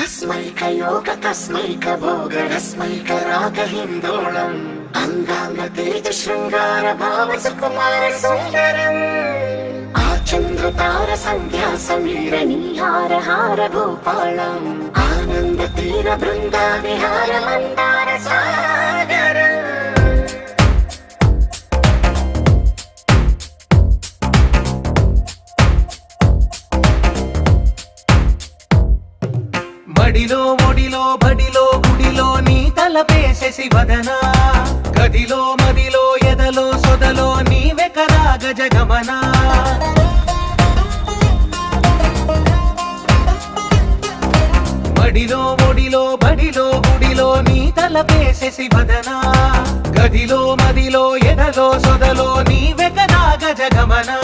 अस्मैकयोग तस्मैक भोग रस्मैक राग हिन्दोळम् अंगांग तेज शृंगार भाव सुकुमार सुंदरम् आचंद्र तार संध्या समीर नीहार हार भूपालम् आनंद तीर बृंदा विहार मंदार सागर మడిలో ఒడిలో బడిలో గుడిలో నీ తలపేసేసి వదనా గదిలో మదిలో ఎదలో సొదలో నీవే కదా గజగమనా మడిలో ఒడిలో బడిలో గుడిలో నీ తలపేసేసి వదనా గదిలో మదిలో ఎదలో సొదలో నీవే కదా గజగమనా